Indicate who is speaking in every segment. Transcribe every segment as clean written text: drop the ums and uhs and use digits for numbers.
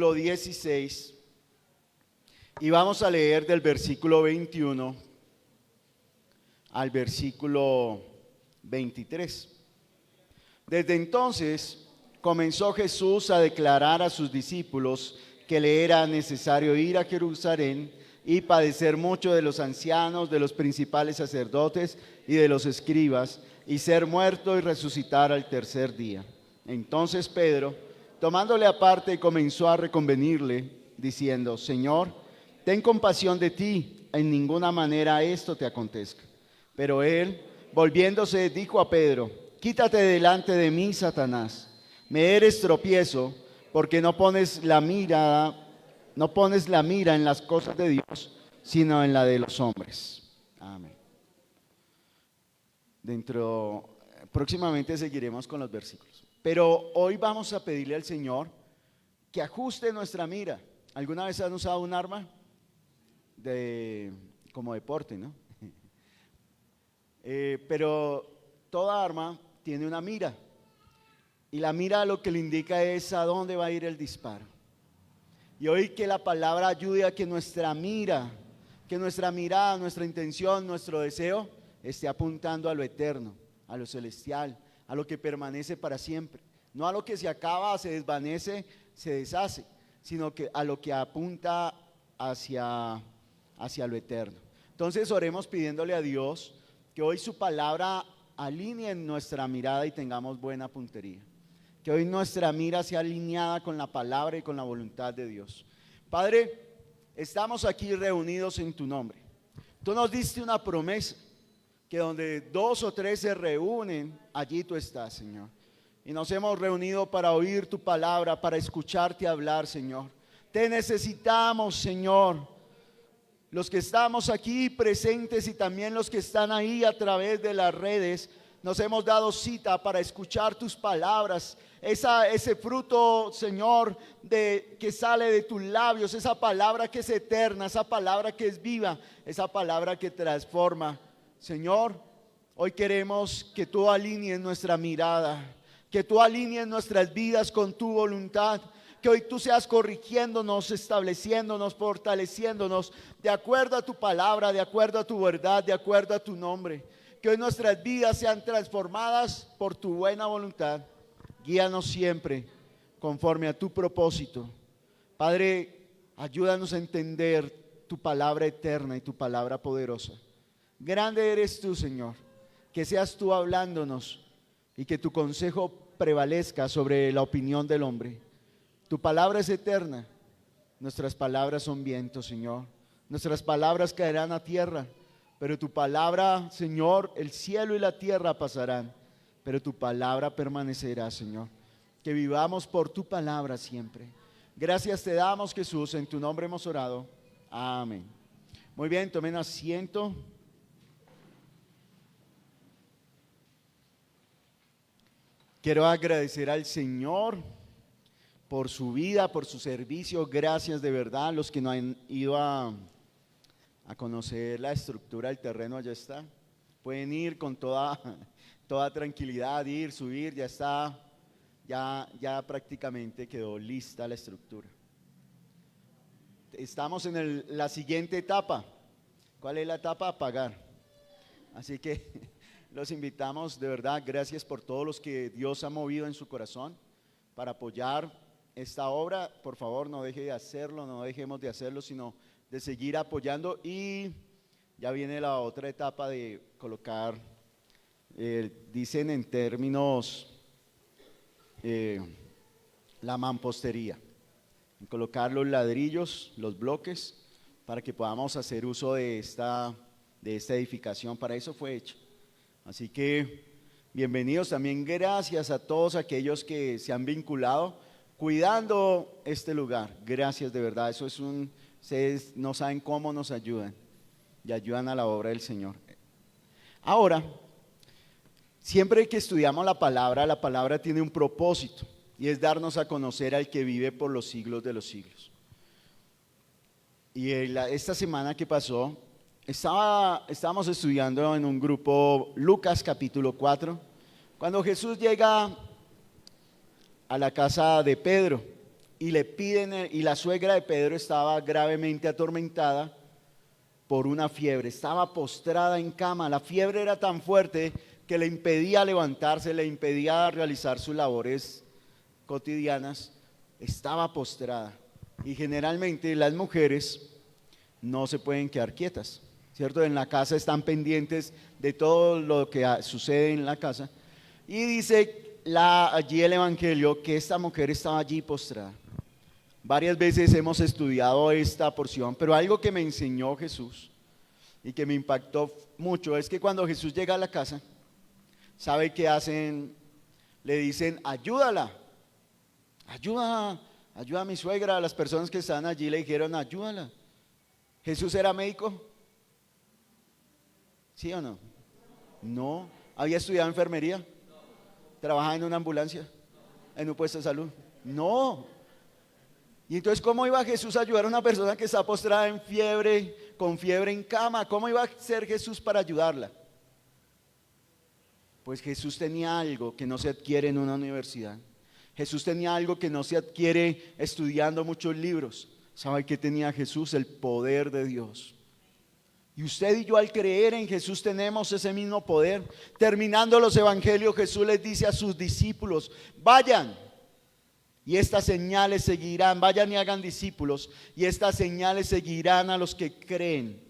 Speaker 1: capítulo 16 y vamos a leer del versículo 21 al versículo 23. Desde entonces comenzó Jesús a declarar a sus discípulos que le era necesario ir a Jerusalén y padecer mucho de los ancianos, de los principales sacerdotes y de los escribas, y ser muerto y resucitar al tercer día. Entonces Pedro, tomándole aparte, comenzó a reconvenirle, diciendo: Señor, ten compasión de ti, en ninguna manera esto te acontezca. Pero él, volviéndose, dijo a Pedro: Quítate delante de mí, Satanás, me eres tropiezo, porque no pones la mira en las cosas de Dios, sino en la de los hombres. Amén. Próximamente seguiremos con los versículos, pero hoy vamos a pedirle al Señor que ajuste nuestra mira. ¿Alguna vez han usado un arma como deporte, no? Pero toda arma tiene una mira, y la mira lo que le indica es a dónde va a ir el disparo. Y hoy que la palabra ayude a que nuestra mirada, nuestra intención, nuestro deseo esté apuntando a lo eterno, a lo celestial, a lo que permanece para siempre. No a lo que se acaba, se desvanece, se deshace, sino que a lo que apunta hacia lo eterno. Entonces oremos pidiéndole a Dios que hoy su palabra alinee en nuestra mirada y tengamos buena puntería. Que hoy nuestra mira sea alineada con la palabra y con la voluntad de Dios. Padre, estamos aquí reunidos en tu nombre. Tú nos diste una promesa, que donde 2 o 3 se reúnen, allí tú estás, Señor. Y nos hemos reunido para oír tu palabra, para escucharte hablar, Señor. Te necesitamos, Señor. Los que estamos aquí presentes y también los que están ahí a través de las redes, nos hemos dado cita para escuchar tus palabras, ese fruto, Señor, que sale de tus labios, esa palabra que es eterna, esa palabra que es viva, esa palabra que transforma. Señor, hoy queremos que tú alinees nuestra mirada, que tú alinees nuestras vidas con tu voluntad, que hoy tú seas corrigiéndonos, estableciéndonos, fortaleciéndonos de acuerdo a tu palabra, de acuerdo a tu verdad, de acuerdo a tu nombre. Que hoy nuestras vidas sean transformadas por tu buena voluntad. Guíanos siempre conforme a tu propósito. Padre, ayúdanos a entender tu palabra eterna y tu palabra poderosa. Grande eres tú, Señor. Que seas tú hablándonos y que tu consejo prevalezca sobre la opinión del hombre. Tu palabra es eterna. Nuestras palabras son viento, Señor. Nuestras palabras caerán a tierra. Pero tu palabra, Señor, el cielo y la tierra pasarán, pero tu palabra permanecerá, Señor. Que vivamos por tu palabra siempre. Gracias te damos, Jesús, en tu nombre hemos orado. Amén. Muy bien, tomen asiento. Quiero agradecer al Señor por su vida, por su servicio. Gracias de verdad. Los que no han ido a conocer la estructura del terreno, allá está. Pueden ir con toda tranquilidad, subir, ya está, ya prácticamente quedó lista la estructura. Estamos en la siguiente etapa. ¿Cuál es la etapa? Pagar. Así que los invitamos, de verdad, gracias por todos los que Dios ha movido en su corazón para apoyar esta obra. Por favor, no deje de hacerlo, no dejemos de hacerlo, sino de seguir apoyando. Y ya viene la otra etapa de colocar, dicen en términos, la mampostería, colocar los ladrillos, los bloques, para que podamos hacer uso de esta edificación. Para eso fue hecho. Así que bienvenidos también. Gracias a todos aquellos que se han vinculado cuidando este lugar. Gracias de verdad. Eso es ustedes no saben cómo nos ayudan y ayudan a la obra del Señor. Ahora, siempre que estudiamos la palabra tiene un propósito, y es darnos a conocer al que vive por los siglos de los siglos. Y esta semana que pasó, estábamos estudiando en un grupo Lucas capítulo 4, cuando Jesús llega a la casa de Pedro y le piden, y la suegra de Pedro estaba gravemente atormentada por una fiebre, estaba postrada en cama. La fiebre era tan fuerte que le impedía levantarse, le impedía realizar sus labores cotidianas, estaba postrada. Y generalmente las mujeres no se pueden quedar quietas, ¿cierto? En la casa están pendientes de todo lo que sucede en la casa. Y dice allí el Evangelio que esta mujer estaba allí postrada. Varias veces hemos estudiado esta porción, pero algo que me enseñó Jesús y que me impactó mucho es que cuando Jesús llega a la casa, ¿sabe qué hacen? Le dicen, ayúdala, ayuda a mi suegra. A las personas que estaban allí le dijeron, ayúdala. ¿Jesús era médico? ¿Sí o no? No. ¿Había estudiado enfermería? ¿Trabajaba en una ambulancia? ¿En un puesto de salud? No. Y entonces, ¿cómo iba Jesús a ayudar a una persona que está postrada en fiebre, con fiebre en cama? ¿Cómo iba a ser Jesús para ayudarla? Pues Jesús tenía algo que no se adquiere en una universidad. Jesús tenía algo que no se adquiere estudiando muchos libros. ¿Sabe qué tenía Jesús? El poder de Dios. Y usted y yo, al creer en Jesús, tenemos ese mismo poder. Terminando los evangelios, Jesús les dice a sus discípulos, vayan y estas señales seguirán, vayan y hagan discípulos, y estas señales seguirán a los que creen.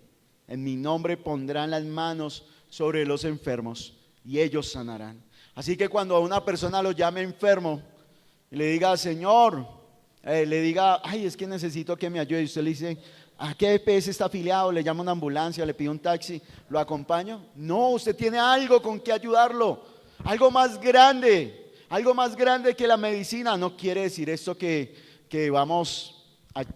Speaker 1: En mi nombre pondrán las manos sobre los enfermos y ellos sanarán. Así que cuando a una persona lo llame enfermo y le diga, Señor, le diga, ay, es que necesito que me ayude, y usted le dice, ¿a qué EPS está afiliado? Le llama una ambulancia, le pide un taxi, ¿lo acompaño? No, usted tiene algo con que ayudarlo, algo más grande que la medicina. No quiere decir esto que vamos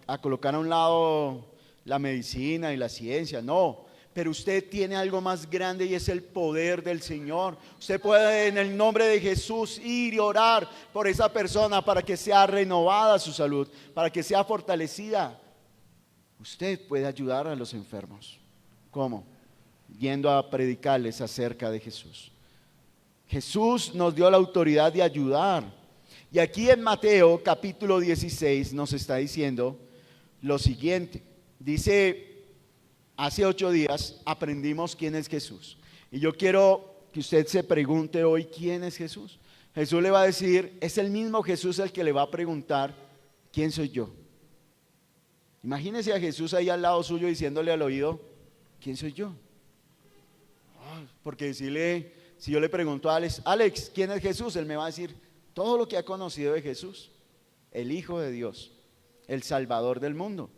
Speaker 1: a colocar a un lado la medicina y la ciencia, no. Pero usted tiene algo más grande y es el poder del Señor. Usted puede en el nombre de Jesús ir y orar por esa persona para que sea renovada su salud, para que sea fortalecida. Usted puede ayudar a los enfermos. ¿Cómo? Yendo a predicarles acerca de Jesús. Jesús nos dio la autoridad de ayudar. Y aquí en Mateo capítulo 16 nos está diciendo lo siguiente. Dice, hace 8 días aprendimos quién es Jesús. Y yo quiero que usted se pregunte hoy, ¿quién es Jesús? Jesús le va a decir, es el mismo Jesús el que le va a preguntar, ¿quién soy yo? Imagínese a Jesús ahí al lado suyo diciéndole al oído, ¿quién soy yo? Porque si yo le pregunto a Alex, ¿quién es Jesús? Él me va a decir todo lo que ha conocido de Jesús, el Hijo de Dios, el Salvador del mundo.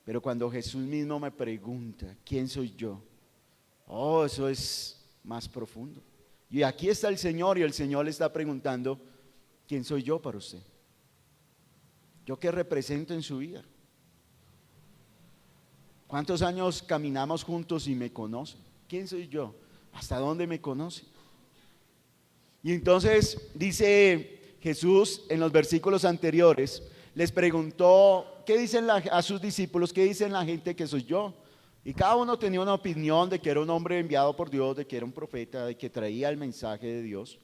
Speaker 1: Pero cuando Jesús mismo me pregunta, ¿quién soy yo? Eso es más profundo. Y aquí está el Señor y el Señor le está preguntando, ¿quién soy yo para usted? ¿Yo qué represento en su vida? ¿Cuántos años caminamos juntos y me conocen? ¿Quién soy yo? ¿Hasta dónde me conocen? Y entonces dice Jesús en los versículos anteriores, les preguntó, ¿qué dicen a sus discípulos? ¿Qué dicen la gente que soy yo? Y cada uno tenía una opinión de que era un hombre enviado por Dios, de que era un profeta, de que traía el mensaje de Dios.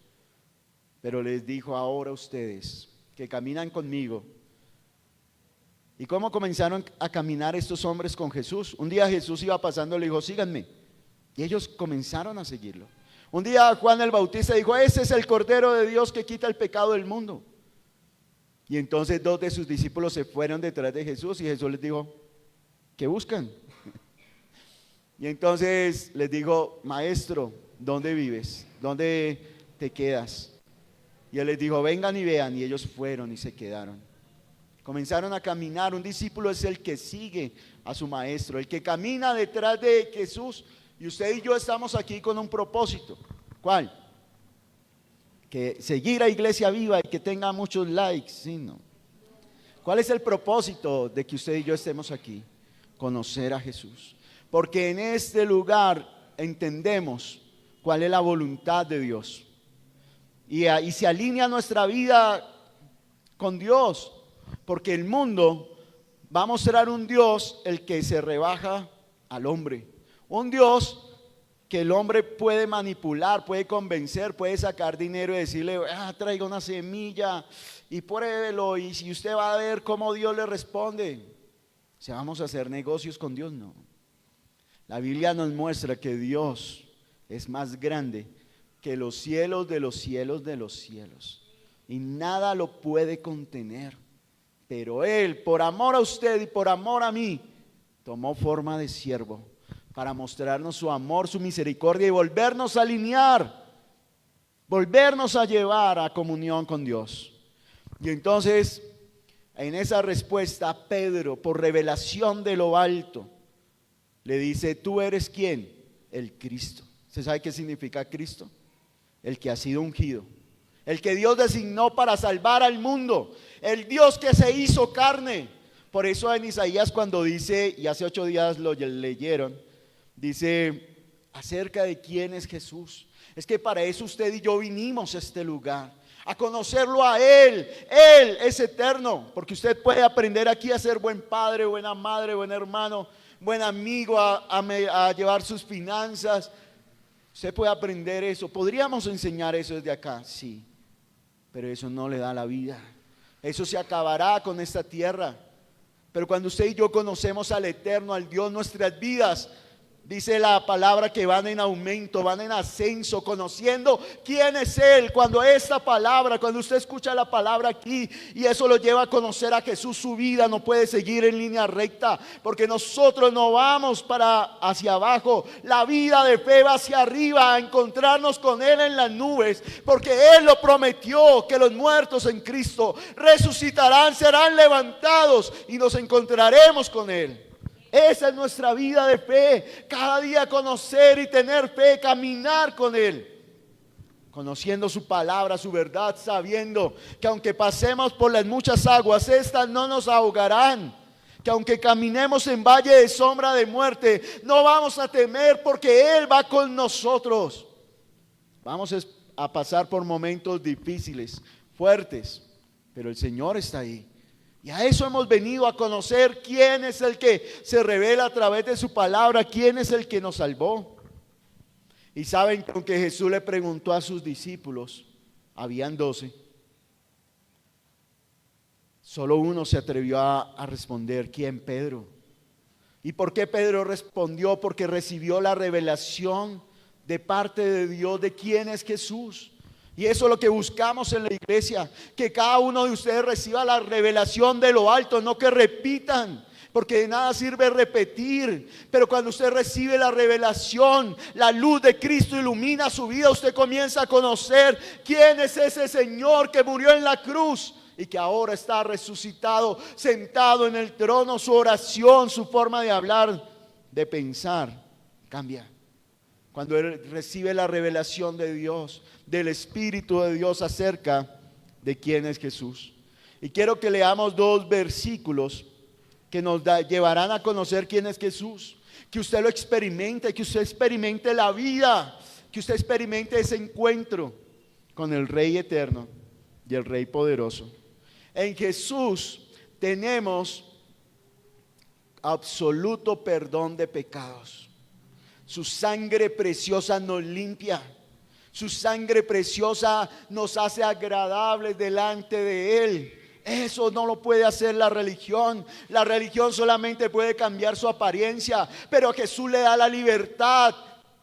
Speaker 1: Pero les dijo, ahora ustedes que caminan conmigo. ¿Y cómo comenzaron a caminar estos hombres con Jesús? Un día Jesús iba pasando y le dijo, síganme. Y ellos comenzaron a seguirlo. Un día Juan el Bautista dijo, ese es el Cordero de Dios que quita el pecado del mundo. Y entonces 2 de sus discípulos se fueron detrás de Jesús y Jesús les dijo, ¿qué buscan? Y entonces les dijo, maestro, ¿dónde vives? ¿Dónde te quedas? Y él les dijo, vengan y vean. Y ellos fueron y se quedaron. Comenzaron a caminar. Un discípulo es el que sigue a su maestro, el que camina detrás de Jesús. Y usted y yo estamos aquí con un propósito. ¿Cuál? Que seguir a Iglesia Viva y que tenga muchos likes, ¿sí? No. ¿Cuál es el propósito de que usted y yo estemos aquí? Conocer a Jesús. Porque en este lugar entendemos cuál es la voluntad de Dios. Y se alinea nuestra vida con Dios. Porque el mundo va a mostrar un Dios el que se rebaja al hombre. Un Dios que el hombre puede manipular, puede convencer, puede sacar dinero y decirle, traiga una semilla y pruébelo, y si usted va a ver cómo Dios le responde. Si vamos a hacer negocios con Dios, no. La Biblia nos muestra que Dios es más grande que los cielos de los cielos de los cielos, y nada lo puede contener. Pero Él, por amor a usted y por amor a mí, tomó forma de siervo para mostrarnos su amor, su misericordia y volvernos a alinear, volvernos a llevar a comunión con Dios. Y entonces, en esa respuesta, Pedro, por revelación de lo alto, le dice, ¿tú eres quién? El Cristo. ¿Usted sabe qué significa Cristo? El que ha sido ungido, el que Dios designó para salvar al mundo, el Dios que se hizo carne. Por eso en Isaías, cuando dice, y hace 8 días lo leyeron, dice acerca de quién es Jesús. Es que para eso usted y yo vinimos a este lugar, a conocerlo a Él. Él es eterno, porque usted puede aprender aquí a ser buen padre, buena madre, buen hermano, buen amigo, a llevar sus finanzas. Usted puede aprender eso. ¿Podríamos enseñar eso desde acá? Sí, pero eso no le da la vida. Eso se acabará con esta tierra. Pero cuando usted y yo conocemos al Eterno, al Dios, nuestras vidas, dice la palabra que van en aumento, van en ascenso, conociendo quién es Él. Cuando esta palabra, cuando usted escucha la palabra aquí y eso lo lleva a conocer a Jesús, su vida no puede seguir en línea recta, porque nosotros no vamos hacia abajo. La vida de fe va hacia arriba, a encontrarnos con Él en las nubes, porque Él lo prometió, que los muertos en Cristo resucitarán, serán levantados y nos encontraremos con Él. Esa es nuestra vida de fe, cada día conocer y tener fe, caminar con Él, conociendo su palabra, su verdad, sabiendo que aunque pasemos por las muchas aguas, estas no nos ahogarán, que aunque caminemos en valle de sombra de muerte, no vamos a temer, porque Él va con nosotros. Vamos a pasar por momentos difíciles, fuertes, pero el Señor está ahí. Y a eso hemos venido, a conocer quién es el que se revela a través de su palabra, quién es el que nos salvó. Y saben que aunque Jesús le preguntó a sus discípulos, habían 12, solo uno se atrevió a responder. ¿Quién? Pedro. ¿Y por qué Pedro respondió? Porque recibió la revelación de parte de Dios de quién es Jesús. Y eso es lo que buscamos en la iglesia, que cada uno de ustedes reciba la revelación de lo alto, no que repitan, porque de nada sirve repetir. Pero cuando usted recibe la revelación, la luz de Cristo ilumina su vida, usted comienza a conocer quién es ese Señor que murió en la cruz y que ahora está resucitado, sentado en el trono. Su oración, su forma de hablar, de pensar, cambia. Cuando él recibe la revelación de Dios, del Espíritu de Dios acerca de quién es Jesús. Y quiero que leamos 2 versículos que nos llevarán a conocer quién es Jesús. Que usted lo experimente, que usted experimente la vida, que usted experimente ese encuentro con el Rey eterno y el Rey poderoso. En Jesús tenemos absoluto perdón de pecados. Su sangre preciosa nos limpia. Su sangre preciosa nos hace agradables delante de Él. Eso no lo puede hacer la religión. La religión solamente puede cambiar su apariencia, pero Jesús le da la libertad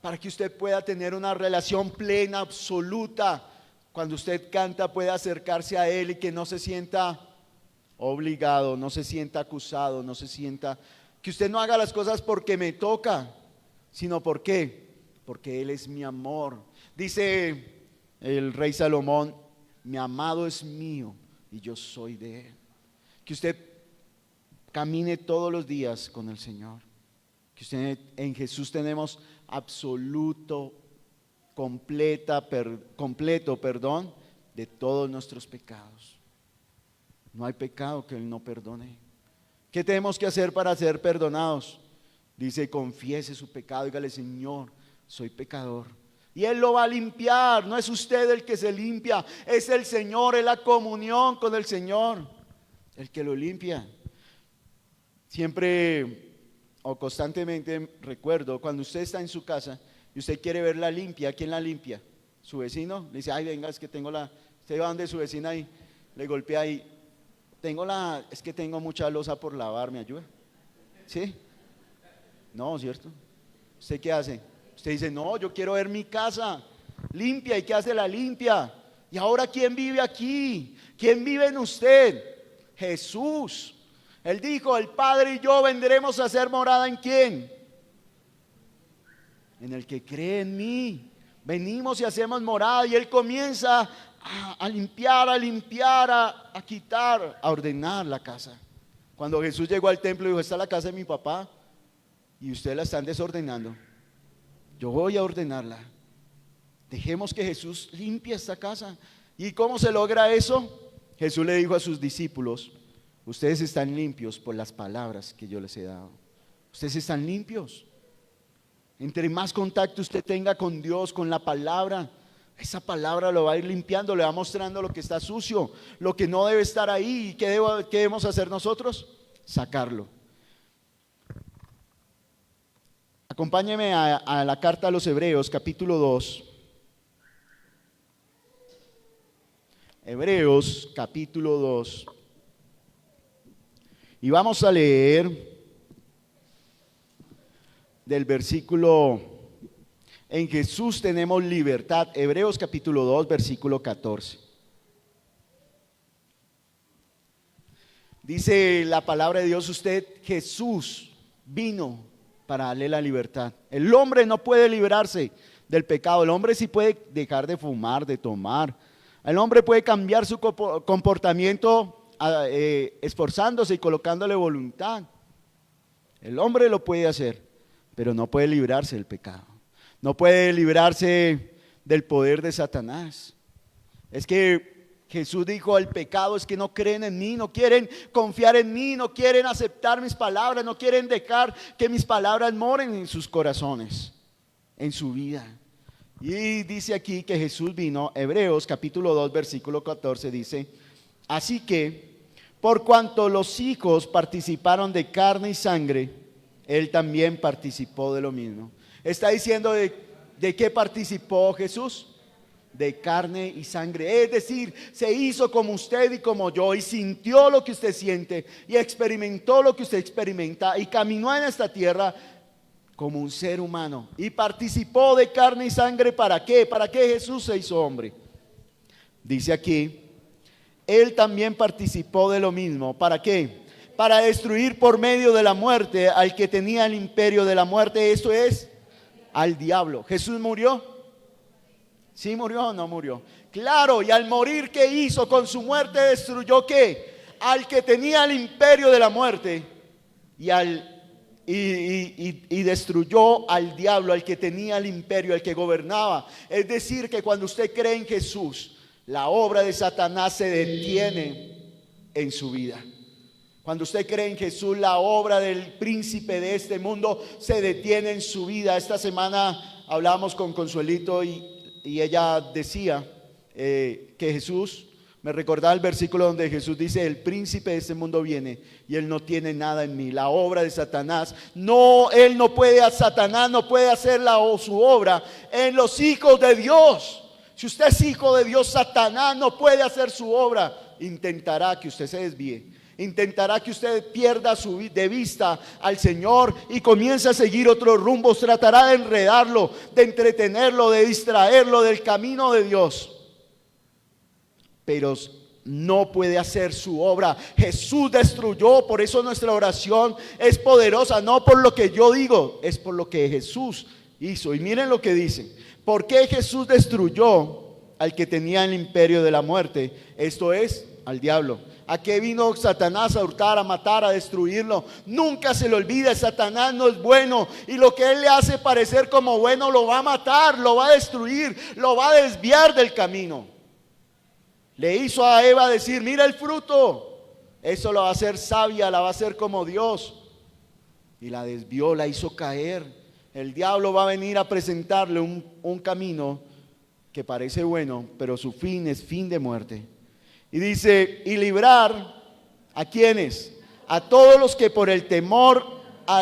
Speaker 1: para que usted pueda tener una relación plena, absoluta. Cuando usted canta, puede acercarse a Él y que no se sienta obligado, no se sienta acusado, no se sienta que usted no haga las cosas porque me toca, sino ¿por qué? Porque Él es mi amor. Dice el rey Salomón: mi amado es mío y yo soy de Él. Que usted camine todos los días con el Señor. Que usted en Jesús tenemos absoluto, completo perdón de todos nuestros pecados. No hay pecado que Él no perdone. ¿Qué tenemos que hacer para ser perdonados? Dice: confiese su pecado, dígale: Señor, soy pecador. Y Él lo va a limpiar. No es usted el que se limpia, es el Señor, es la comunión con el Señor el que lo limpia. Siempre o constantemente recuerdo cuando usted está en su casa y usted quiere verla limpia, ¿quién la limpia? ¿Su vecino? Le dice, ay, venga, es que tengo la... Usted va donde su vecina y le golpea ahí. Es que tengo mucha loza por lavar, ¿me ayuda? ¿Sí? No, ¿cierto? ¿Usted qué hace? Usted dice, no, yo quiero ver mi casa limpia. ¿Y qué hace la limpia? ¿Y ahora quién vive aquí? ¿Quién vive en usted? Jesús. Él dijo, el Padre y yo vendremos a hacer morada ¿en quién? En el que cree en mí. Venimos y hacemos morada, y Él comienza a limpiar, a quitar, a ordenar la casa. Cuando Jesús llegó al templo, dijo, esta es la casa de mi papá y ustedes la están desordenando. Yo voy a ordenarla. Dejemos que Jesús limpie esta casa. ¿Y cómo se logra eso? Jesús le dijo a sus discípulos, ustedes están limpios por las palabras que yo les he dado. Ustedes están limpios. Entre más contacto usted tenga con Dios, con la palabra, esa palabra lo va a ir limpiando, le va mostrando lo que está sucio, lo que no debe estar ahí. ¿Y qué debemos hacer nosotros? Sacarlo. Acompáñeme a la carta a los Hebreos, capítulo 2. Hebreos, capítulo 2. Y vamos a leer del versículo, en Jesús tenemos libertad. Hebreos capítulo 2, versículo 14. Dice la palabra de Dios, Jesús vino para darle la libertad. El hombre no puede librarse del pecado. El hombre sí puede dejar de fumar, de tomar. El hombre puede cambiar su comportamiento esforzándose y colocándole voluntad. El hombre lo puede hacer, pero no puede librarse del pecado. No puede librarse del poder de Satanás. Es que Jesús dijo, el pecado es que no creen en mí, no quieren confiar en mí, no quieren aceptar mis palabras, no quieren dejar que mis palabras moren en sus corazones, en su vida. Y dice aquí que Jesús vino, Hebreos capítulo 2, versículo 14 dice, así que por cuanto los hijos participaron de carne y sangre, Él también participó de lo mismo. Está diciendo de qué participó Jesús. De carne y sangre, es decir, se hizo como usted y como yo, y sintió lo que usted siente, y experimentó lo que usted experimenta, y caminó en esta tierra como un ser humano, y participó de carne y sangre. ¿Para qué? ¿Para qué Jesús se hizo hombre? Dice aquí, Él también participó de lo mismo. ¿Para qué? Para destruir por medio de la muerte al que tenía el imperio de la muerte, esto es, al diablo. ¿Jesús murió? ¿Sí murió o no murió? Claro, y al morir, ¿qué hizo? Con su muerte destruyó ¿qué? Al que tenía el imperio de la muerte, y destruyó al diablo, al que tenía el imperio, al que gobernaba. Es decir, que cuando usted cree en Jesús, la obra de Satanás se detiene en su vida. Cuando usted cree en Jesús, la obra del príncipe de este mundo se detiene en su vida. Esta semana hablábamos con Consuelito y ella decía que Jesús, me recordaba el versículo donde Jesús dice, el príncipe de este mundo viene y él no tiene nada en mí. La obra de Satanás, no, él no puede, Satanás no puede hacer su obra en los hijos de Dios. Si usted es hijo de Dios, Satanás no puede hacer su obra. Intentará que usted se desvíe, intentará que usted pierda de vista al Señor y comience a seguir otros rumbos. Tratará de enredarlo, de entretenerlo, de distraerlo del camino de Dios, pero no puede hacer su obra. Jesús destruyó. Por eso nuestra oración es poderosa, no por lo que yo digo, es por lo que Jesús hizo. Y miren lo que dice: ¿por qué Jesús destruyó al que tenía el imperio de la muerte? Esto es, al diablo. ¿A qué vino Satanás? A hurtar, a matar, a destruirlo. Nunca se le olvide, Satanás no es bueno, y lo que él le hace parecer como bueno lo va a matar, lo va a destruir, lo va a desviar del camino. Le hizo a Eva decir: mira el fruto, eso la va a hacer sabia, la va a hacer como Dios, y la desvió, la hizo caer. El diablo va a venir a presentarle un camino que parece bueno, pero su fin es fin de muerte. Y dice: y librar ¿a quiénes? A todos los que por el temor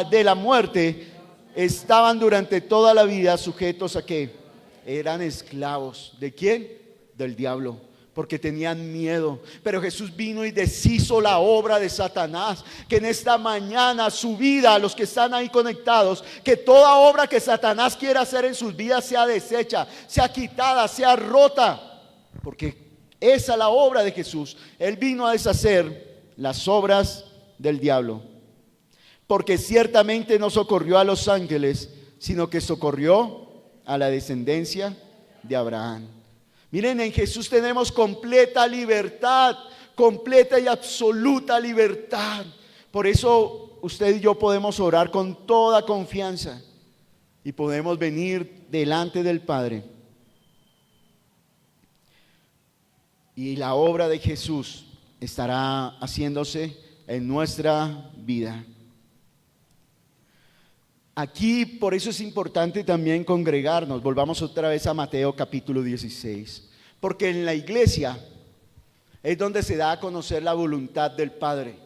Speaker 1: de la muerte estaban durante toda la vida sujetos a ¿qué? Eran esclavos. ¿De quién? Del diablo, porque tenían miedo. Pero Jesús vino y deshizo la obra de Satanás. Que en esta mañana su vida, los que están ahí conectados, que toda obra que Satanás quiera hacer en sus vidas sea deshecha, sea quitada, sea rota, porque esa es la obra de Jesús. Él vino a deshacer las obras del diablo. Porque ciertamente no socorrió a los ángeles, sino que socorrió a la descendencia de Abraham. Miren, en Jesús tenemos completa libertad, completa y absoluta libertad. Por eso usted y yo podemos orar con toda confianza y podemos venir delante del Padre. Y la obra de Jesús estará haciéndose en nuestra vida. Aquí por eso es importante también congregarnos. Volvamos otra vez a Mateo capítulo 16. Porque en la iglesia es donde se da a conocer la voluntad del Padre.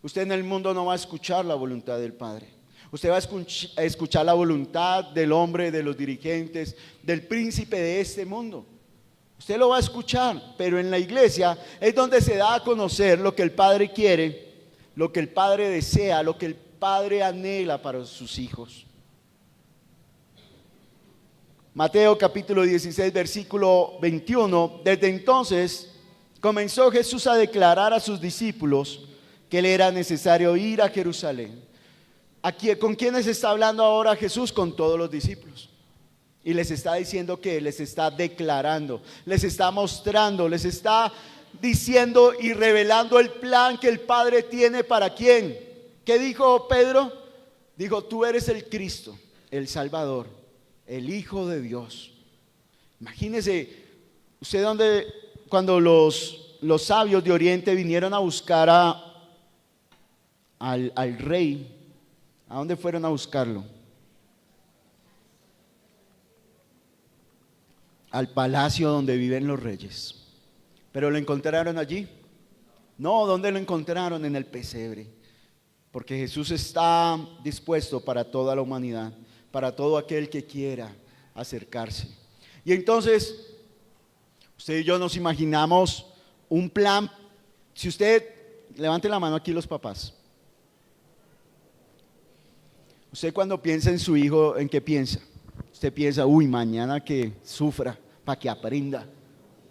Speaker 1: Usted en el mundo no va a escuchar la voluntad del Padre. Usted va a escuchar la voluntad del hombre, de los dirigentes, del príncipe de este mundo. Usted lo va a escuchar, pero en la iglesia es donde se da a conocer lo que el Padre quiere, lo que el Padre desea, lo que el Padre anhela para sus hijos. Mateo capítulo 16 versículo 21. Desde entonces comenzó Jesús a declarar a sus discípulos que le era necesario ir a Jerusalén. Aquí, ¿con quiénes está hablando ahora Jesús? Con todos los discípulos. Y les está diciendo que les está declarando, les está mostrando, les está diciendo y revelando el plan que el Padre tiene para quién. ¿Qué dijo Pedro? Dijo, tú eres el Cristo, el Salvador, el Hijo de Dios. Imagínese, usted cuando los sabios de Oriente vinieron a buscar al rey, ¿a dónde fueron a buscarlo? Al palacio donde viven los reyes. ¿Pero lo encontraron allí? No, ¿dónde lo encontraron? En el pesebre. Porque Jesús está dispuesto para toda la humanidad, para todo aquel que quiera acercarse. Y entonces, usted y yo nos imaginamos un plan. Si usted, levante la mano aquí los papás. Usted cuando piensa en su hijo, ¿en qué piensa? Usted piensa, uy, mañana que sufra, para que aprenda,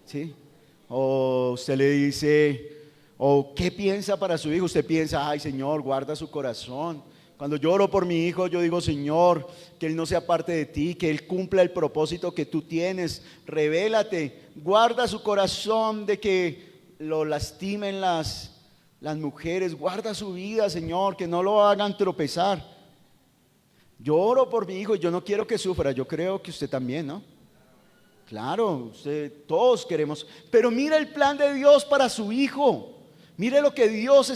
Speaker 1: ¿sí? O usted le dice, o ¿qué piensa para su hijo? Usted piensa, ay Señor, guarda su corazón. Cuando yo oro por mi hijo, yo digo, Señor, que él no sea parte de ti, que él cumpla el propósito que tú tienes. Revélate, guarda su corazón de que lo lastimen las mujeres. Guarda su vida, Señor, que no lo hagan tropezar. Yo oro por mi hijo y yo no quiero que sufra. Yo creo que usted también, ¿no? Claro, todos queremos. Pero mira el plan de Dios para su hijo. Mire lo que Dios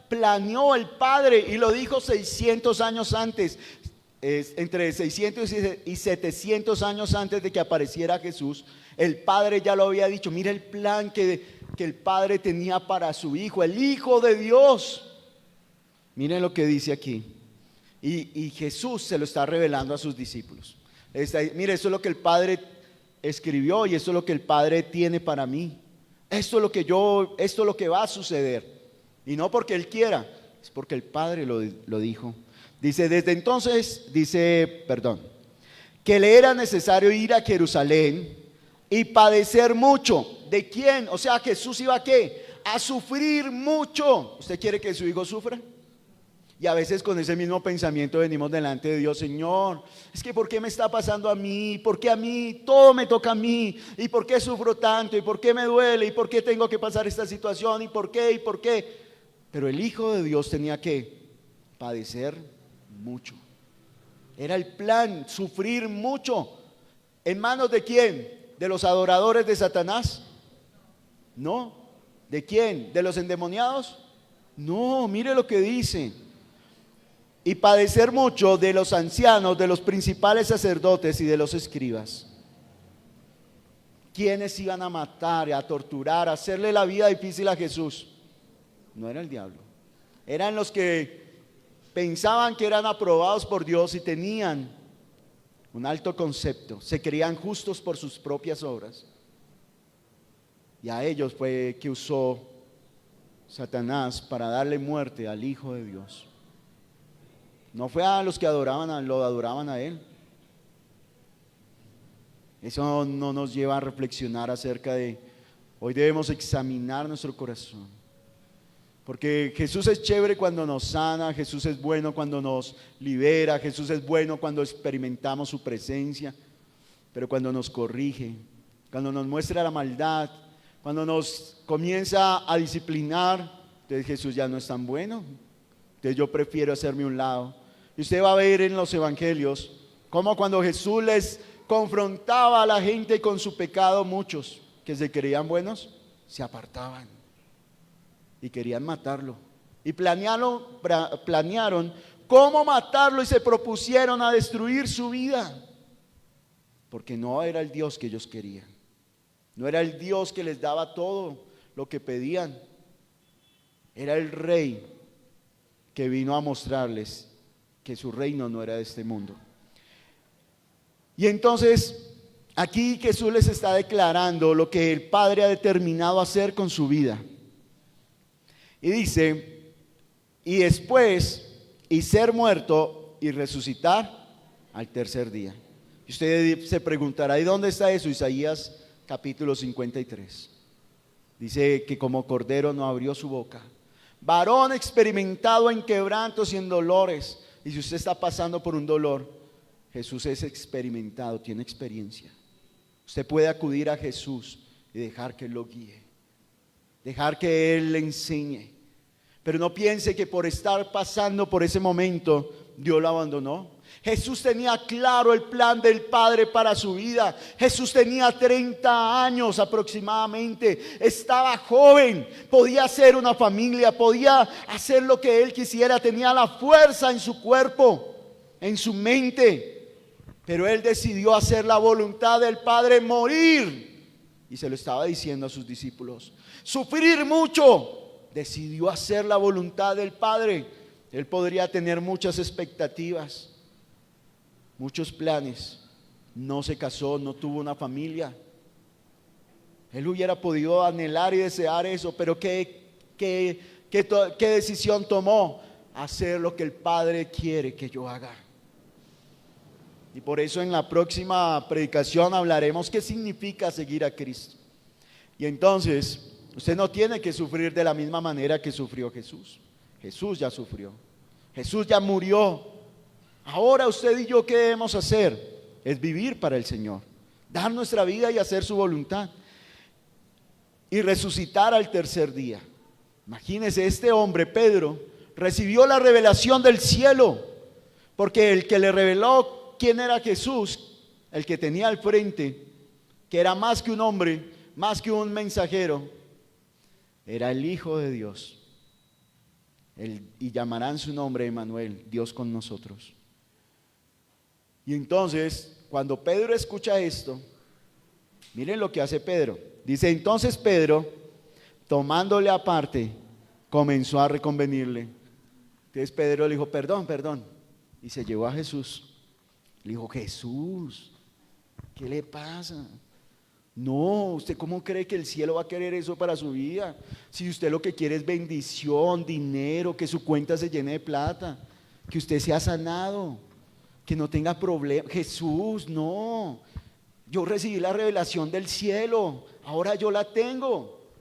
Speaker 1: planeó el Padre y lo dijo 600 años antes, entre 600 y 700 años antes de que apareciera Jesús. El Padre ya lo había dicho. Mire el plan que el Padre tenía para su hijo, el Hijo de Dios. Miren lo que dice aquí. Y Jesús se lo está revelando a sus discípulos. Mire, eso es lo que el Padre escribió y esto es lo que el Padre tiene para mí. Esto es lo que va a suceder. Y no porque Él quiera, es porque el Padre lo dijo. Dice, desde entonces, que le era necesario ir a Jerusalén y padecer mucho. ¿De quién? O sea, Jesús iba a ¿qué? A sufrir mucho. ¿Usted quiere que su hijo sufra? Y a veces con ese mismo pensamiento venimos delante de Dios, Señor, es que ¿por qué me está pasando a mí? ¿Por qué a mí? Todo me toca a mí. ¿Y por qué sufro tanto? ¿Y por qué me duele? ¿Y por qué tengo que pasar esta situación? ¿Y por qué? ¿Y por qué? Pero el Hijo de Dios tenía que padecer mucho. Era el plan, sufrir mucho. ¿En manos de quién? ¿De los adoradores de Satanás? No. ¿De quién? ¿De los endemoniados? No, mire lo que dice. Y padecer mucho de los ancianos, de los principales sacerdotes y de los escribas. ¿Quiénes iban a matar, a torturar, a hacerle la vida difícil a Jesús? No era el diablo. Eran los que pensaban que eran aprobados por Dios y tenían un alto concepto, se creían justos por sus propias obras. Y a ellos fue que usó Satanás para darle muerte al Hijo de Dios. No fue a los que lo adoraban a Él. Eso no nos lleva a reflexionar acerca de, hoy debemos examinar nuestro corazón. Porque Jesús es chévere cuando nos sana, Jesús es bueno cuando nos libera, Jesús es bueno cuando experimentamos su presencia, pero cuando nos corrige, cuando nos muestra la maldad, cuando nos comienza a disciplinar, entonces Jesús ya no es tan bueno. Entonces yo prefiero hacerme un lado. Y usted va a ver en los evangelios cómo cuando Jesús les confrontaba a la gente con su pecado, muchos que se creían buenos se apartaban y querían matarlo. Y planearon cómo matarlo y se propusieron a destruir su vida. Porque no era el Dios que ellos querían. No era el Dios que les daba todo lo que pedían. Era el rey que vino a mostrarles que su reino no era de este mundo. Y entonces aquí Jesús les está declarando lo que el Padre ha determinado hacer con su vida. Y dice, y después, y ser muerto y resucitar al tercer día. Y usted se preguntará, ¿y dónde está eso? Isaías capítulo 53. Dice que como cordero no abrió su boca. Varón experimentado en quebrantos y en dolores. Y si usted está pasando por un dolor, Jesús es experimentado, tiene experiencia. Usted puede acudir a Jesús y dejar que Él lo guíe, dejar que Él le enseñe. Pero no piense que por estar pasando por ese momento Dios lo abandonó. Jesús tenía claro el plan del Padre para su vida. Jesús tenía 30 años aproximadamente, estaba joven, podía hacer una familia, podía hacer lo que Él quisiera, tenía la fuerza en su cuerpo, en su mente. Pero Él decidió hacer la voluntad del Padre, morir. Y se lo estaba diciendo a sus discípulos, sufrir mucho. Decidió hacer la voluntad del Padre. Él podría tener muchas expectativas, muchos planes. No se casó, no tuvo una familia. Él hubiera podido anhelar y desear eso, pero ¿qué decisión tomó? Hacer lo que el Padre quiere que yo haga. Y por eso en la próxima predicación hablaremos qué significa seguir a Cristo. Y entonces usted no tiene que sufrir de la misma manera que sufrió Jesús. Jesús ya sufrió. Jesús ya murió. Ahora usted y yo, ¿qué debemos hacer? Es vivir para el Señor, dar nuestra vida y hacer su voluntad. Y resucitar al tercer día. Imagínese, este hombre, Pedro, recibió la revelación del cielo. Porque el que le reveló quién era Jesús, el que tenía al frente, que era más que un hombre, más que un mensajero, era el Hijo de Dios. Y llamarán su nombre Emmanuel, Dios con nosotros. Y entonces, cuando Pedro escucha esto, miren lo que hace Pedro. Dice, entonces Pedro, tomándole aparte, comenzó a reconvenirle. Entonces Pedro le dijo, perdón. Y se llevó a Jesús. Le dijo, Jesús, ¿qué le pasa? No, ¿usted cómo cree que el cielo va a querer eso para su vida? Si usted lo que quiere es bendición, dinero, que su cuenta se llene de plata, que usted sea sanado, que no tenga problemas. Jesús, no. Yo recibí la revelación del cielo, ahora yo la tengo.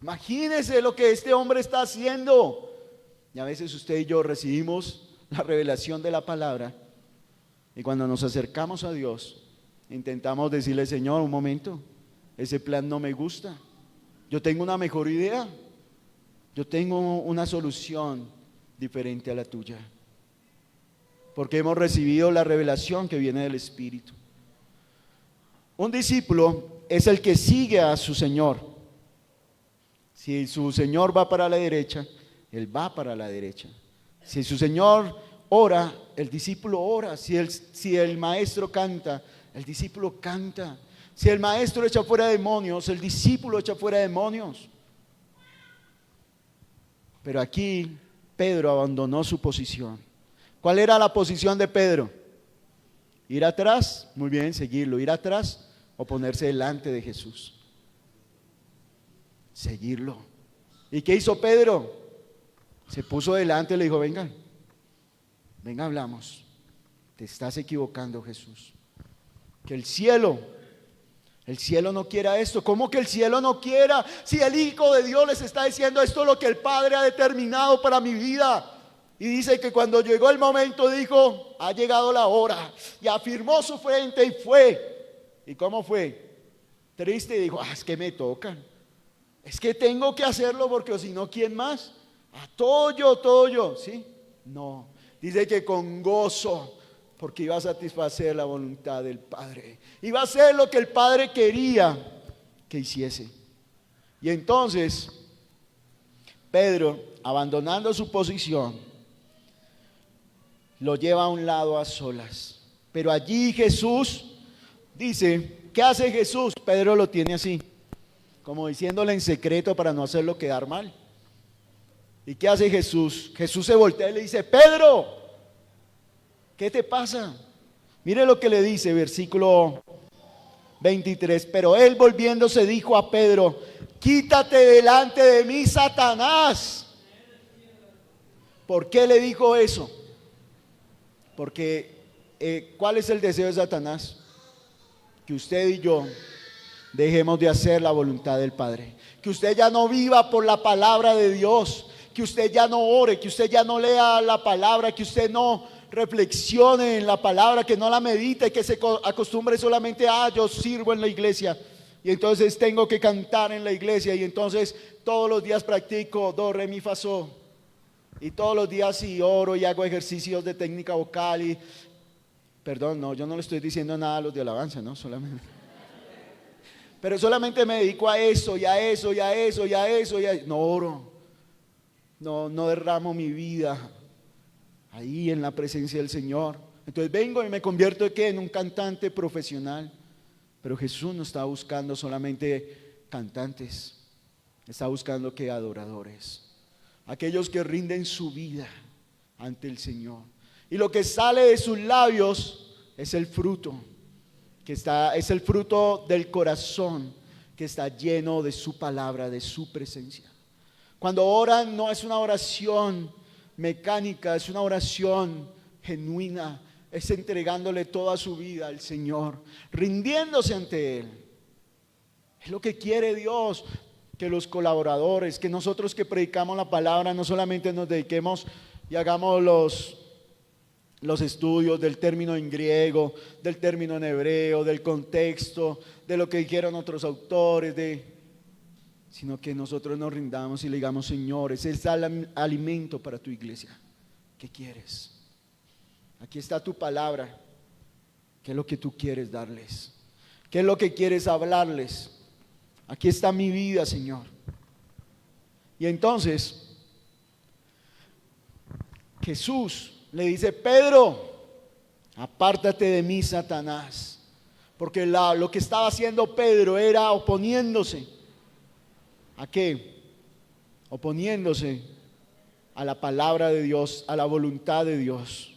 Speaker 1: Imagínese lo que este hombre está haciendo. Y a veces usted y yo recibimos la revelación de la palabra y cuando nos acercamos a Dios, intentamos decirle, Señor, un momento, ese plan no me gusta, yo tengo una mejor idea, yo tengo una solución diferente a la tuya, porque hemos recibido la revelación que viene del Espíritu. Un discípulo es el que sigue a su Señor. Si su Señor va para la derecha, él va para la derecha. Si su Señor ora, el discípulo ora. Si el maestro canta, el discípulo canta. Si el maestro echa fuera demonios, el discípulo echa fuera demonios. Pero aquí Pedro abandonó su posición ¿Cuál era la posición de Pedro? Ir atrás, muy bien, seguirlo. Ir atrás o ponerse delante de Jesús. Seguirlo. ¿Y qué hizo Pedro? Se puso delante y le dijo, venga, hablamos. Te estás equivocando, Jesús. Que el cielo no quiera esto. ¿Cómo que el cielo no quiera? Si el Hijo de Dios les está diciendo esto es lo que el Padre ha determinado para mi vida. Y dice que cuando llegó el momento dijo, ha llegado la hora. Y afirmó su frente y fue. ¿Y cómo fue? Triste y dijo, es que me toca. Es que tengo que hacerlo porque si no, ¿quién más? Todo yo, ¿sí? No, dice que con gozo, porque iba a satisfacer la voluntad del Padre. Iba a hacer lo que el Padre quería que hiciese. Y entonces, Pedro, abandonando su posición, lo lleva a un lado a solas. Pero allí Jesús dice, ¿qué hace Jesús? Pedro lo tiene así, como diciéndole en secreto para no hacerlo quedar mal. ¿Y qué hace Jesús? Jesús se voltea y le dice, Pedro, ¿qué te pasa? Mire lo que le dice, versículo 23. Pero él volviéndose dijo a Pedro, quítate delante de mí, Satanás. ¿Por qué le dijo eso? Porque ¿cuál es el deseo de Satanás? Que usted y yo dejemos de hacer la voluntad del Padre. Que usted ya no viva por la palabra de Dios. Que usted ya no ore, que usted ya no lea la palabra, que usted no reflexione en la palabra, que no la medite, que se acostumbre solamente a yo sirvo en la iglesia y entonces tengo que cantar en la iglesia y entonces todos los días practico do, re, mi, fa, sol y todos los días sí oro y hago ejercicios de técnica vocal y perdón, no, yo no le estoy diciendo nada a los de alabanza, no, solamente pero solamente me dedico a eso y a eso y a eso y a eso y a eso. No oro. No derramo mi vida ahí en la presencia del Señor. Entonces vengo y me convierto en un cantante profesional. Pero Jesús no está buscando solamente cantantes, está buscando que adoradores, aquellos que rinden su vida ante el Señor. Y lo que sale de sus labios es el fruto, es el fruto del corazón que está lleno de su palabra, de su presencia. Cuando oran no es una oración mecánica, es una oración genuina, es entregándole toda su vida al Señor, rindiéndose ante Él. Es lo que quiere Dios, que los colaboradores, que nosotros que predicamos la palabra no solamente nos dediquemos y hagamos los estudios del término en griego, del término en hebreo, del contexto, de lo que dijeron otros autores, sino que nosotros nos rindamos y le digamos, Señor, ese es el alimento para tu iglesia. ¿Qué quieres? Aquí está tu palabra. ¿Qué es lo que tú quieres darles? ¿Qué es lo que quieres hablarles? Aquí está mi vida, Señor. Y entonces Jesús le dice, Pedro, apártate de mí, Satanás. Porque lo que estaba haciendo Pedro era oponiéndose. ¿A qué? Oponiéndose a la palabra de Dios, a la voluntad de Dios.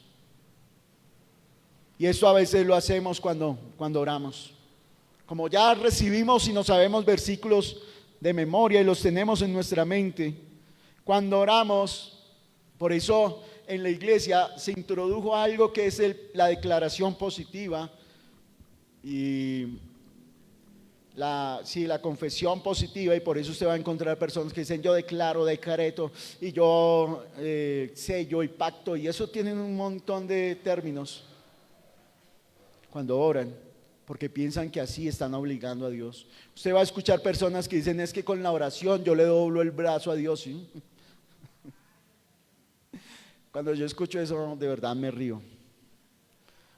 Speaker 1: Y eso a veces lo hacemos cuando oramos. Como ya recibimos y no sabemos versículos de memoria y los tenemos en nuestra mente, cuando oramos, por eso en la iglesia se introdujo algo que es la declaración positiva y la confesión positiva, y por eso usted va a encontrar personas que dicen yo declaro, decreto y yo sello y pacto, y eso tienen un montón de términos cuando oran, porque piensan que así están obligando a Dios. Usted va a escuchar personas que dicen es que con la oración yo le doblo el brazo a Dios, ¿sí? Cuando yo escucho eso de verdad me río,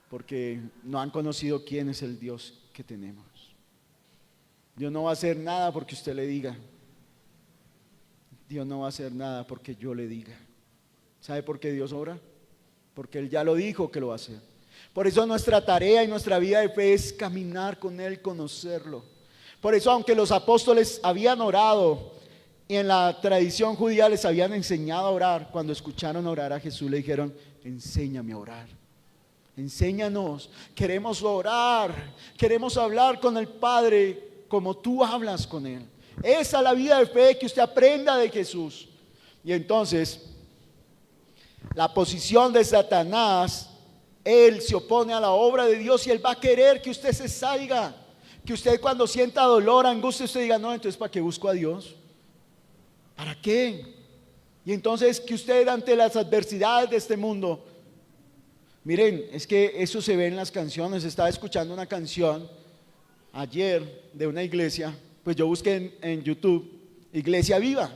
Speaker 1: porque no han conocido quién es el Dios que tenemos. Dios no va a hacer nada porque usted le diga. Dios no va a hacer nada porque yo le diga. ¿Sabe por qué Dios obra? Porque Él ya lo dijo que lo va a hacer. Por eso nuestra tarea y nuestra vida de fe es caminar con Él, conocerlo. Por eso aunque los apóstoles habían orado Y en la tradición judía les habían enseñado a orar. Cuando escucharon orar a Jesús le dijeron: enséñame a orar, enséñanos, queremos orar, queremos hablar con el Padre como tú hablas con Él. Esa es la vida de fe, que usted aprenda de Jesús. Y entonces, la posición de Satanás, él se opone a la obra de Dios y él va a querer que usted se salga, que usted cuando sienta dolor, angustia, usted diga: no, entonces ¿para qué busco a Dios? ¿Para qué? Y entonces que usted ante las adversidades de este mundo, miren, es que eso se ve en las canciones. Estaba escuchando una canción ayer de una iglesia, pues yo busqué en YouTube Iglesia Viva,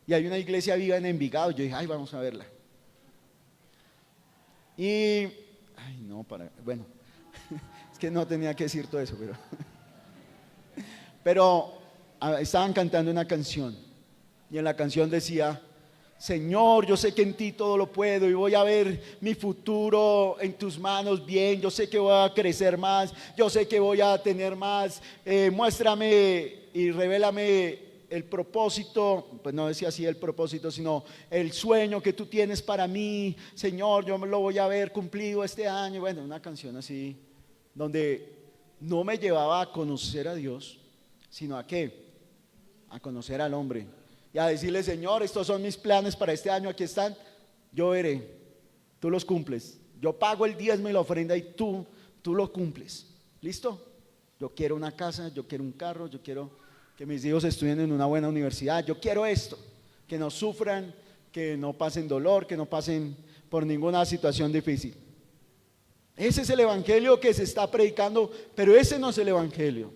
Speaker 1: y hay una iglesia viva en Envigado. Yo dije: ay, vamos a verla. Y, ay, no, bueno, es que no tenía que decir todo eso, pero estaban cantando una canción, y en la canción decía: Señor, yo sé que en ti todo lo puedo y voy a ver mi futuro en tus manos bien. Yo sé que voy a crecer más, yo sé que voy a tener más. Muéstrame y revélame el propósito, pues no decía así el propósito, sino el sueño que tú tienes para mí. Señor, yo lo voy a ver cumplido este año. Bueno, una canción así, donde no me llevaba a conocer a Dios, sino ¿a qué? A conocer al hombre. Y a decirle: Señor, estos son mis planes para este año, aquí están, yo veré, tú los cumples. Yo pago el diezmo y la ofrenda y tú lo cumples. ¿Listo? Yo quiero una casa, yo quiero un carro, yo quiero que mis hijos estudien en una buena universidad, yo quiero esto, que no sufran, que no pasen dolor, que no pasen por ninguna situación difícil. Ese es el evangelio que se está predicando, pero ese no es el evangelio.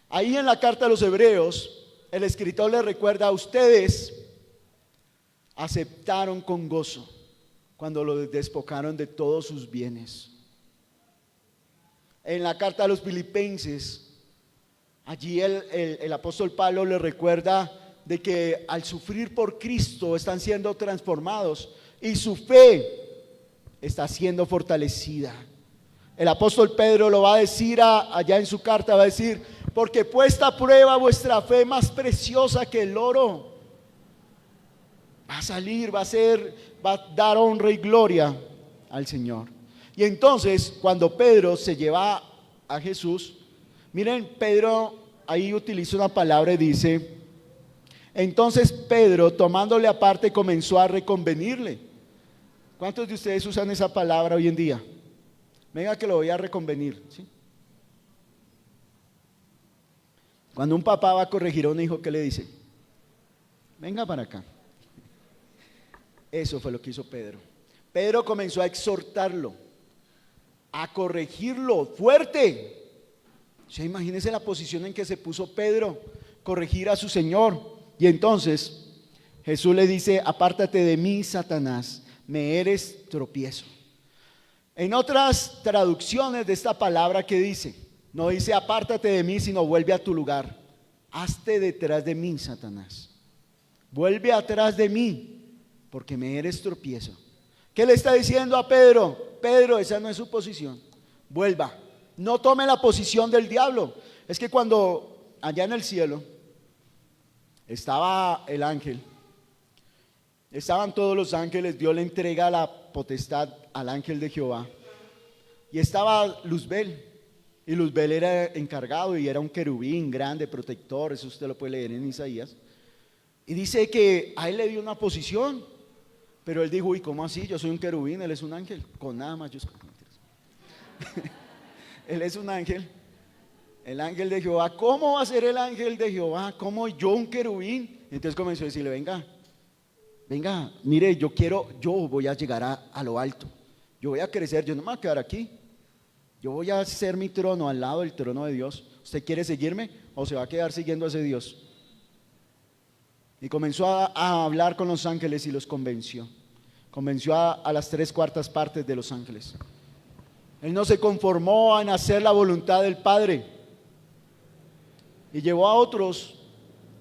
Speaker 1: Ahí en la carta a los Hebreos, el escritor les recuerda: a ustedes aceptaron con gozo cuando los despojaron de todos sus bienes. En la carta a los Filipenses, allí el apóstol Pablo les recuerda de que al sufrir por Cristo están siendo transformados y su fe está siendo fortalecida. El apóstol Pedro lo va a decir allá en su carta, va a decir: porque puesta a prueba vuestra fe, más preciosa que el oro, va a salir, va a dar honra y gloria al Señor. Y entonces cuando Pedro se lleva a Jesús, miren, Pedro ahí utiliza una palabra y dice: entonces Pedro, tomándole aparte, comenzó a reconvenirle. ¿Cuántos de ustedes usan esa palabra hoy en día? Venga que lo voy a reconvenir, ¿sí? Cuando un papá va a corregir a un hijo, ¿qué le dice? Venga para acá. Eso fue lo que hizo Pedro. Pedro comenzó a exhortarlo, a corregirlo fuerte. O sea, imagínense la posición en que se puso Pedro, corregir a su Señor. Y entonces Jesús le dice: apártate de mí, Satanás, me eres tropiezo. En otras traducciones de esta palabra, ¿qué dice? No dice apártate de mí, sino vuelve a tu lugar. Hazte detrás de mí, Satanás. Vuelve atrás de mí, porque me eres tropiezo. ¿Qué le está diciendo a Pedro? Pedro, esa no es su posición. Vuelva. No tome la posición del diablo. Es que cuando allá en el cielo estaba el ángel, estaban todos los ángeles, Dios le entrega la potestad al ángel de Jehová. Y estaba Luzbel. Y Luzbel era encargado y era un querubín grande, protector. Eso usted lo puede leer en Isaías. Y dice que a él le dio una posición, pero él dijo: uy, ¿cómo así? Yo soy un querubín, él es un ángel, con nada mayúscula. Él es un ángel, el ángel de Jehová. ¿Cómo va a ser el ángel de Jehová? ¿Cómo yo, un querubín? Entonces comenzó a decirle: venga, mire, yo voy a llegar a lo alto. Yo voy a crecer, yo no me voy a quedar aquí. Yo voy a hacer mi trono al lado del trono de Dios. ¿Usted quiere seguirme o se va a quedar siguiendo a ese Dios? Y comenzó a hablar con los ángeles y los convenció. Convenció a las 3/4 partes de los ángeles. Él no se conformó en hacer la voluntad del Padre. Y llevó a otros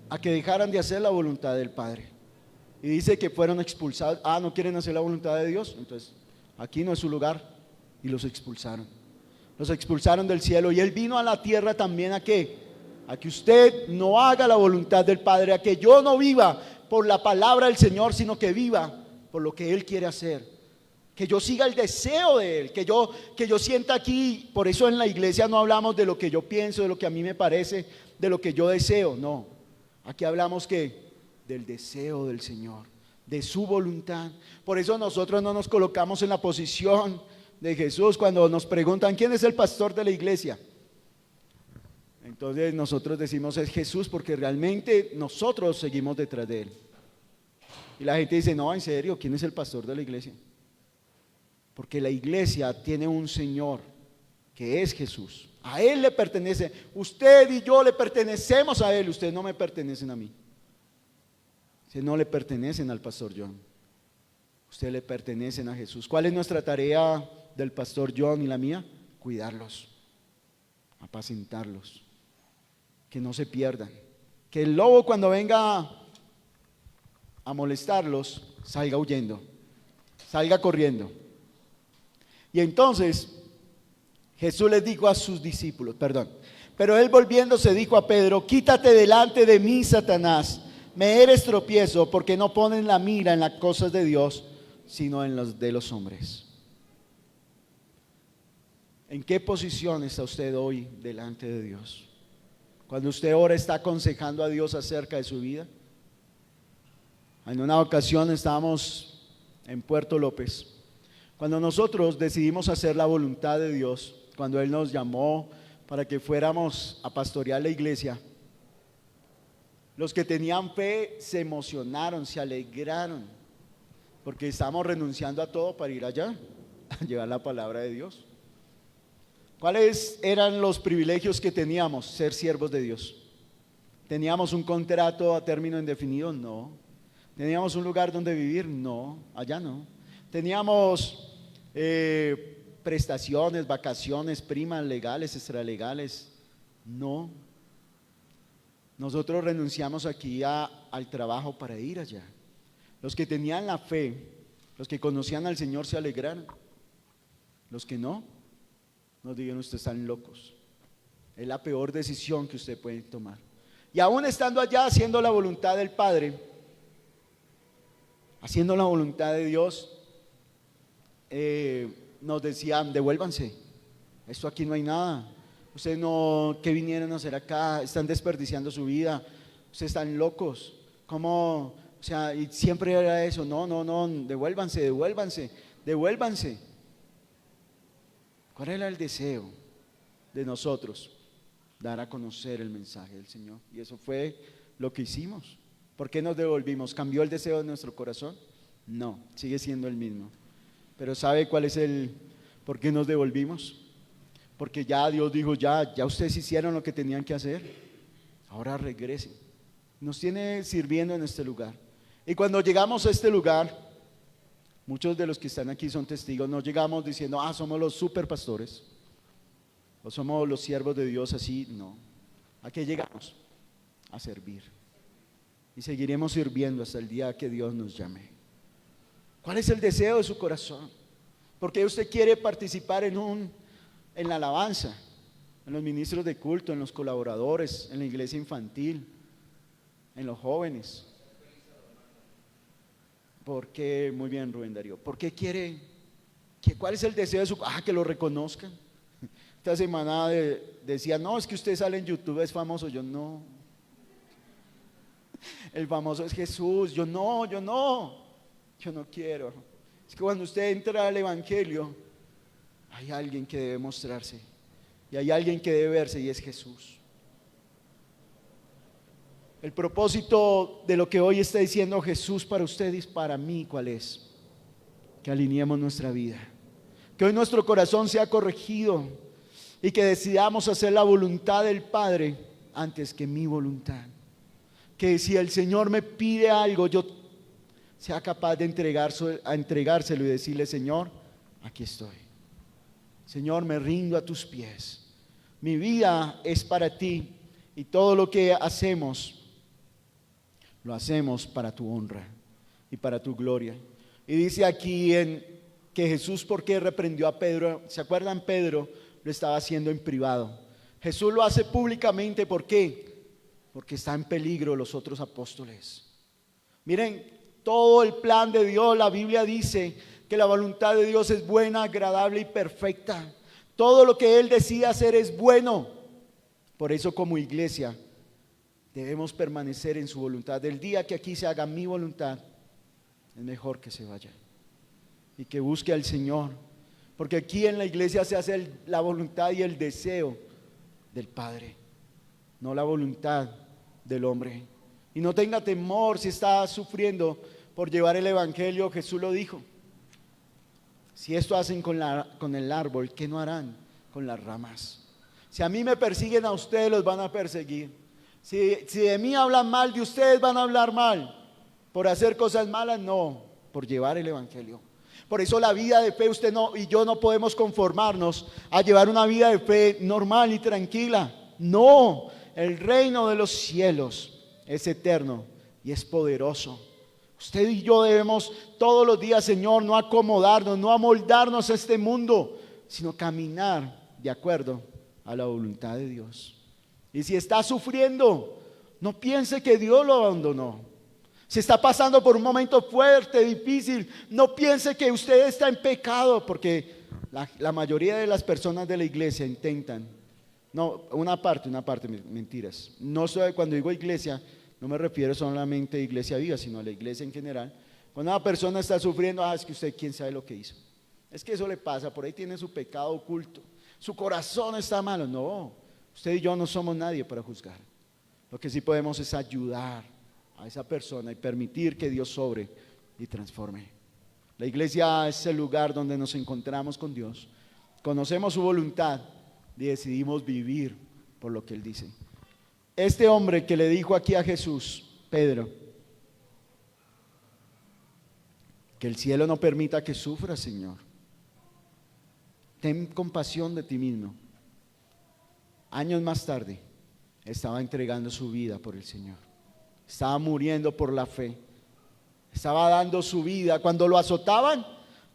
Speaker 1: a que dejaran de hacer la voluntad del Padre. Y dice que fueron expulsados. ¿No quieren hacer la voluntad de Dios? Entonces, aquí no es su lugar. Y los expulsaron. Los expulsaron del cielo. Y Él vino a la tierra también, ¿a qué? a que usted no haga la voluntad del Padre, a que yo no viva por la palabra del Señor, sino que viva por lo que Él quiere hacer. Que yo siga el deseo de Él, que yo sienta aquí. Por eso en la iglesia no hablamos de lo que yo pienso, de lo que a mí me parece, de lo que yo deseo, no. Aquí hablamos del deseo del Señor, de su voluntad. Por eso nosotros no nos colocamos en la posición de Jesús cuando nos preguntan ¿quién es el pastor de la iglesia? Entonces nosotros decimos es Jesús, porque realmente nosotros seguimos detrás de Él. Y la gente dice, no, en serio, ¿quién es el pastor de la iglesia? Porque la iglesia tiene un Señor que es Jesús. A Él le pertenece. Usted y yo le pertenecemos a Él. Ustedes no me pertenecen a mí. Ustedes no le pertenecen al pastor John. Ustedes le pertenecen a Jesús. ¿Cuál es nuestra tarea del pastor John y la mía? Cuidarlos, apacentarlos, que no se pierdan. Que el lobo cuando venga a molestarlos salga huyendo, salga corriendo. Y entonces Jesús les dijo a sus discípulos, pero él volviéndose dijo a Pedro, quítate delante de mí, Satanás, me eres tropiezo, porque no ponen la mira en las cosas de Dios, sino en las de los hombres. ¿En qué posición está usted hoy delante de Dios? Cuando usted ahora está aconsejando a Dios acerca de su vida. En una ocasión estábamos en Puerto López. Cuando nosotros decidimos hacer la voluntad de Dios, cuando Él nos llamó para que fuéramos a pastorear la iglesia, los que tenían fe se emocionaron, se alegraron, porque estábamos renunciando a todo para ir allá, a llevar la palabra de Dios. ¿Cuáles eran los privilegios que teníamos? Ser siervos de Dios. ¿Teníamos un contrato a término indefinido? No. ¿Teníamos un lugar donde vivir? No, allá no. ¿Teníamos prestaciones, vacaciones, primas legales, extralegales? No. Nosotros renunciamos aquí al trabajo para ir allá. Los que tenían la fe, los que conocían al Señor se alegraron. Los que no, nos digan ustedes están locos. Es la peor decisión que usted puede tomar. Y aún estando allá haciendo la voluntad del Padre, haciendo la voluntad de Dios, nos decían, devuélvanse, esto aquí no hay nada, ustedes no, ¿qué vinieron a hacer acá? Están desperdiciando su vida, ustedes están locos, ¿cómo? O sea, y siempre era eso, no, devuélvanse. ¿Cuál era el deseo de nosotros? Dar a conocer el mensaje del Señor, y eso fue lo que hicimos. ¿Por qué nos devolvimos? ¿Cambió el deseo de nuestro corazón? No, sigue siendo el mismo. Pero ¿sabe cuál es por qué nos devolvimos? Porque ya Dios dijo, ya ustedes hicieron lo que tenían que hacer, ahora regresen. Nos tiene sirviendo en este lugar. Y cuando llegamos a este lugar, muchos de los que están aquí son testigos, no llegamos diciendo, somos los super pastores, o somos los siervos de Dios así, no. ¿A qué llegamos? A servir. Y seguiremos sirviendo hasta el día que Dios nos llame. ¿Cuál es el deseo de su corazón? ¿Por qué usted quiere participar en la alabanza, en los ministros de culto, en los colaboradores, en la iglesia infantil, en los jóvenes? ¿Por qué? Muy bien, Rubén Darío. ¿Por qué quiere? ¿Cuál es el deseo de su corazón? Que lo reconozcan. Esta semana decía, no, es que usted sale en YouTube, es famoso. Yo no. El famoso es Jesús. Yo no quiero. Es que cuando usted entra al Evangelio, hay alguien que debe mostrarse y hay alguien que debe verse, y es Jesús. El propósito de lo que hoy está diciendo Jesús para usted y para mí, ¿cuál es? Que alineemos nuestra vida, que hoy nuestro corazón sea corregido y que decidamos hacer la voluntad del Padre antes que mi voluntad. Que si el Señor me pide algo, yo sea capaz de entregárselo y decirle, Señor, aquí estoy. Señor, me rindo a tus pies. Mi vida es para ti y todo lo que hacemos, lo hacemos para tu honra y para tu gloria. Y dice aquí que Jesús, ¿por qué reprendió a Pedro? ¿Se acuerdan? Pedro lo estaba haciendo en privado. Jesús lo hace públicamente. ¿Por qué? Porque está en peligro los otros apóstoles. Miren, todo el plan de Dios, la Biblia dice que la voluntad de Dios es buena, agradable y perfecta. Todo lo que Él decide hacer es bueno. Por eso, como iglesia, debemos permanecer en su voluntad. El día que aquí se haga mi voluntad, es mejor que se vaya y que busque al Señor, porque aquí en la iglesia se hace la voluntad y el deseo del Padre, no la voluntad del hombre. Y no tenga temor si está sufriendo por llevar el evangelio. Jesús lo dijo: si esto hacen con el árbol, ¿qué no harán con las ramas? Si a mí me persiguen, a ustedes los van a perseguir. Si de mí hablan mal, de ustedes van a hablar mal. ¿Por hacer cosas malas? No, por llevar el evangelio. Por eso la vida de fe, usted y yo no podemos conformarnos a llevar una vida de fe normal y tranquila. No, el reino de los cielos es eterno y es poderoso. Usted y yo debemos todos los días, Señor, no acomodarnos, no amoldarnos a este mundo, sino caminar de acuerdo a la voluntad de Dios. Y si está sufriendo, no piense que Dios lo abandonó. Si está pasando por un momento fuerte, difícil, no piense que usted está en pecado, porque la mayoría de las personas de la iglesia intentan. No, una parte, mentiras. No soy, cuando digo iglesia, no me refiero solamente a Iglesia Viva, sino a la iglesia en general. Cuando una persona está sufriendo, es que usted quién sabe lo que hizo. Es que eso le pasa, por ahí tiene su pecado oculto. Su corazón está malo. No, usted y yo no somos nadie para juzgar. Lo que sí podemos es ayudar a esa persona y permitir que Dios sobre y transforme. La iglesia es el lugar donde nos encontramos con Dios, conocemos su voluntad y decidimos vivir por lo que Él dice. Este hombre que le dijo aquí a Jesús, Pedro, que el cielo no permita que sufras, Señor. Ten compasión de ti mismo. Años más tarde, estaba entregando su vida por el Señor. Estaba muriendo por la fe. Estaba dando su vida. Cuando lo azotaban,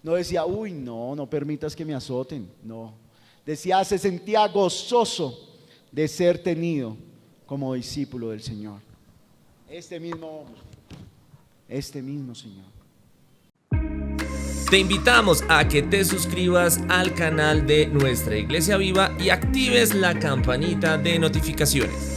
Speaker 1: no decía, uy, no permitas que me azoten. No. Decía, se sentía gozoso de ser tenido como discípulo del Señor. Este mismo Señor.
Speaker 2: Te invitamos a que te suscribas al canal de Nuestra Iglesia Viva y actives la campanita de notificaciones.